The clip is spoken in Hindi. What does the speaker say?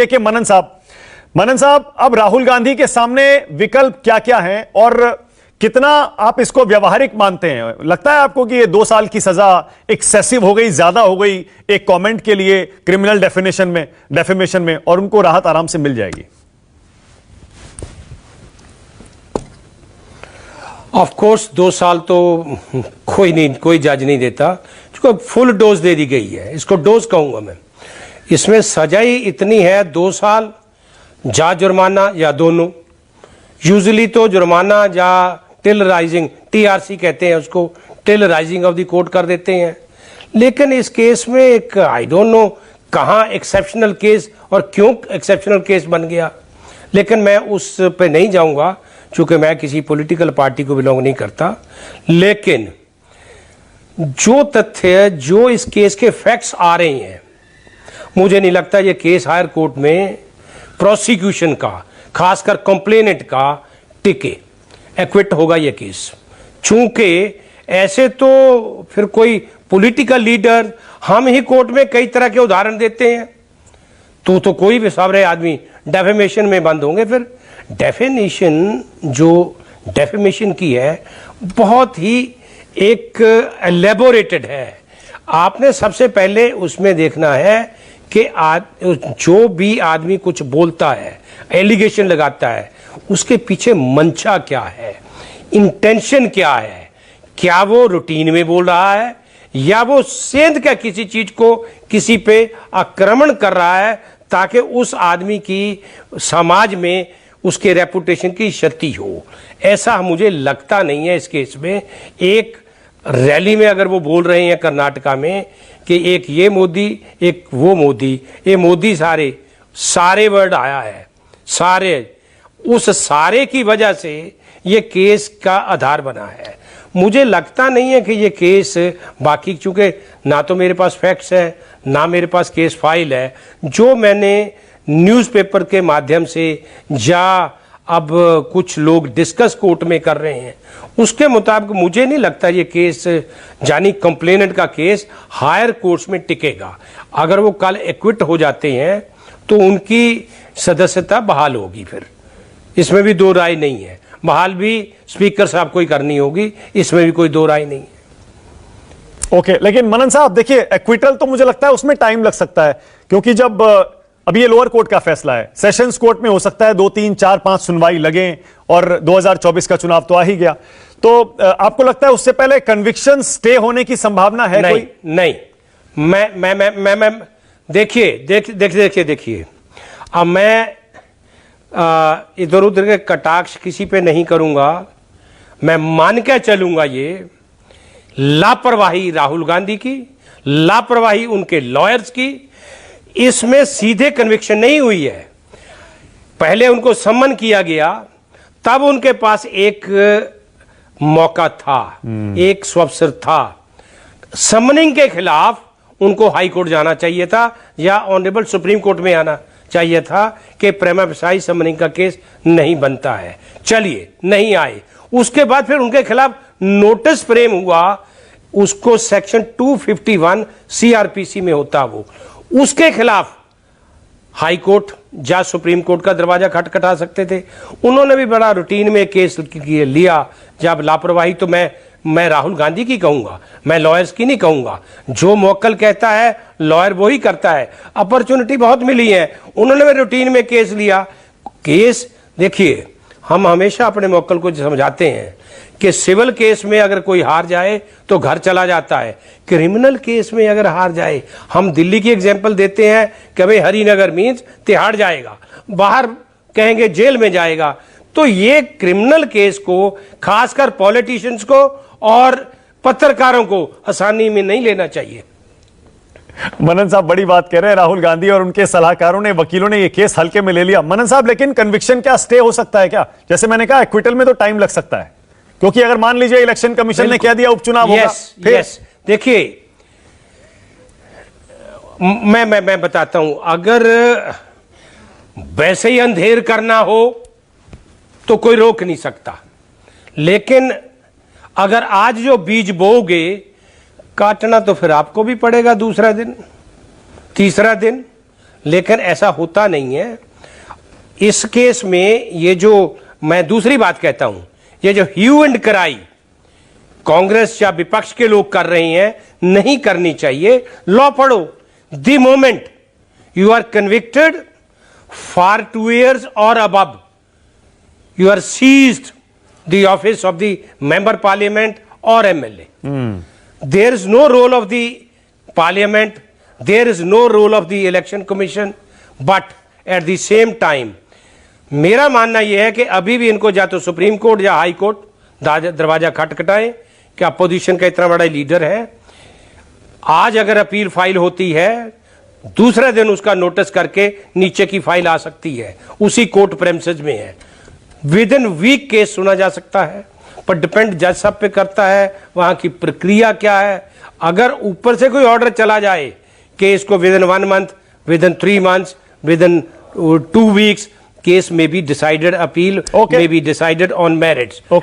के मनन साहब। मनन साहब, अब राहुल गांधी के सामने विकल्प क्या क्या हैं और कितना आप इसको व्यवहारिक मानते हैं? लगता है आपको कि ये 2 साल की सजा एक्सेसिव हो गई, ज्यादा हो गई एक कमेंट के लिए क्रिमिनल डेफेमेशन में, और उनको राहत आराम से मिल जाएगी? ऑफ कोर्स 2 साल तो कोई जज नहीं देता, इसको फुल डोज दे दी गई है, इसको डोज कहूंगा मैं। इसमें सजा ही इतनी है, 2 साल या जुर्माना या दोनों। यूजुअली तो जुर्माना या टिल राइजिंग, TRC कहते हैं उसको, till rising of the court कर देते हैं। लेकिन इस केस में एक आई डोंट नो कहाँ एक्सेप्शनल केस और क्यों एक्सेप्शनल केस बन गया, लेकिन मैं उस पे नहीं जाऊंगा चूंकि मैं किसी पॉलिटिकल पार्टी को बिलोंग नहीं करता। लेकिन जो तथ्य, जो इस केस के फैक्ट्स आ रहे हैं, मुझे नहीं लगता ये केस हायर कोर्ट में प्रोसिक्यूशन का, खासकर कंप्लेनेंट का, टिके, एक्विट होगा ये केस। चूंकि ऐसे तो फिर कोई पॉलिटिकल लीडर, हम ही कोर्ट में कई तरह के उदाहरण देते हैं, तो कोई भी सावरे आदमी डेफेमेशन में बंद होंगे। फिर डेफिनेशन जो डेफेमेशन की है बहुत ही एक एलेबोरेटेड है। आपने सबसे पहले उसमें देखना है कि जो भी आदमी कुछ बोलता है, एलिगेशन लगाता है, उसके पीछे मंशा क्या है, इंटेंशन क्या है। क्या वो रूटीन में बोल रहा है या वो सेंध का किसी चीज को किसी पे आक्रमण कर रहा है ताकि उस आदमी की समाज में उसके रेपुटेशन की क्षति हो। ऐसा मुझे लगता नहीं है इस केस में। एक रैली में अगर वो बोल रहे हैं कर्नाटका में कि एक ये मोदी एक वो मोदी, ये मोदी सारे वर्ड आया है, सारे, उस सारे की वजह से ये केस का आधार बना है। मुझे लगता नहीं है कि ये केस बाकी, चूंकि ना तो मेरे पास फैक्ट्स है ना मेरे पास केस फाइल है, जो मैंने न्यूज़पेपर के माध्यम से या अब कुछ लोग डिस्कस कोर्ट में कर रहे हैं, उसके मुताबिक मुझे नहीं लगता ये केस, यानी कंप्लेनेंट का केस हायर कोर्ट्स में टिकेगा। अगर वो कल एक्विट हो जाते हैं तो उनकी सदस्यता बहाल होगी। फिर इसमें भी दो राय नहीं है, बहाल भी स्पीकर साहब को ही करनी होगी, इसमें भी कोई दो राय नहीं है। ओके, लेकिन मनन साहब देखिए, एक्विटल तो मुझे लगता है उसमें टाइम लग सकता है, क्योंकि जब अभी ये लोअर कोर्ट का फैसला है, सेशंस कोर्ट में हो सकता है 2, 3, 4, 5 सुनवाई लगे और 2024 का चुनाव तो आ ही गया। तो आपको लगता है उससे पहले कन्विक्शन स्टे होने की संभावना है? नहीं, कोई नहीं। मैं देखिए, अब मैं इधर उधर के कटाक्ष किसी पे नहीं करूंगा। मैं मान के चलूंगा ये लापरवाही राहुल गांधी की, लापरवाही उनके लॉयर्स की। इसमें सीधे कन्विक्शन नहीं हुई है। पहले उनको सम्मन किया गया, तब उनके पास एक मौका था, एक अवसर था। सम्मनिंग के खिलाफ उनको हाई कोर्ट जाना चाहिए था या ऑनरेबल सुप्रीम कोर्ट में आना चाहिए था कि प्रेमा फेसाई सम्मनिंग का केस नहीं बनता है। चलिए, नहीं आए। उसके बाद फिर उनके खिलाफ नोटिस फ्रेम हुआ, उसको सेक्शन 251 CRPC में होता वो, उसके खिलाफ हाई कोर्ट या सुप्रीम कोर्ट का दरवाजा खटखटा सकते थे। उन्होंने भी बड़ा रूटीन में केस लिया। जब लापरवाही तो मैं राहुल गांधी की कहूंगा, मैं लॉयर्स की नहीं कहूंगा। जो मोक्कल कहता है लॉयर वो ही करता है। अपॉर्चुनिटी बहुत मिली है, उन्होंने भी रूटीन में केस लिया। केस देखिए, हम हमेशा अपने मोक्कल को समझाते हैं कि सिविल केस में अगर कोई हार जाए तो घर चला जाता है, क्रिमिनल केस में अगर हार जाए, हम दिल्ली की एग्जांपल देते हैं कि भाई हरिनगर मीन्स तिहाड़ जाएगा, बाहर कहेंगे जेल में जाएगा। तो ये क्रिमिनल केस को खासकर पॉलिटिशियंस को और पत्रकारों को आसानी में नहीं लेना चाहिए। मनन साहब बड़ी बात कह रहे हैं, राहुल गांधी और उनके सलाहकारों ने, वकीलों ने ये केस हल्के में ले लिया। मनन साहब, लेकिन कन्विक्शन क्या स्टे हो सकता है क्या? जैसे मैंने कहा, एक्विटल में तो टाइम लग सकता है, क्योंकि अगर मान लीजिए इलेक्शन कमीशन ने कह दिया उपचुनाव होगा, फिर देखिए, मैं बताता हूं, अगर वैसे ही अंधेर करना हो तो कोई रोक नहीं सकता। लेकिन अगर आज जो बीज बोओगे, काटना तो फिर आपको भी पड़ेगा दूसरा दिन, तीसरा दिन। लेकिन ऐसा होता नहीं है। इस केस में ये जो मैं दूसरी बात कहता हूं, ये जो ह्यू एंड क्राई कांग्रेस या विपक्ष के लोग कर रहे हैं, नहीं करनी चाहिए। लॉ पढ़ो। The moment you are convicted for 2 years और above, you are seized the office of the member parliament or MLA. There is no role of the parliament, there is no role of the election commission, but at the same time मेरा मानना यह है कि अभी भी इनको या तो सुप्रीम कोर्ट या हाई कोर्ट दरवाजा खटखटाएं कि अपोजिशन का इतना बड़ा लीडर है। आज अगर अपील फाइल होती है, दूसरे दिन उसका नोटिस करके नीचे की फाइल आ सकती है, उसी कोर्ट प्रेमिसेस में है। विद इन वीक केस सुना जा सकता है, पर डिपेंड जज साहब पे करता है वहां की प्रक्रिया क्या है। अगर ऊपर से कोई ऑर्डर चला जाए कि इसको with in 1 month, with in 3 months, with in 2 weeks, case may be decided, appeal may be decided on merits.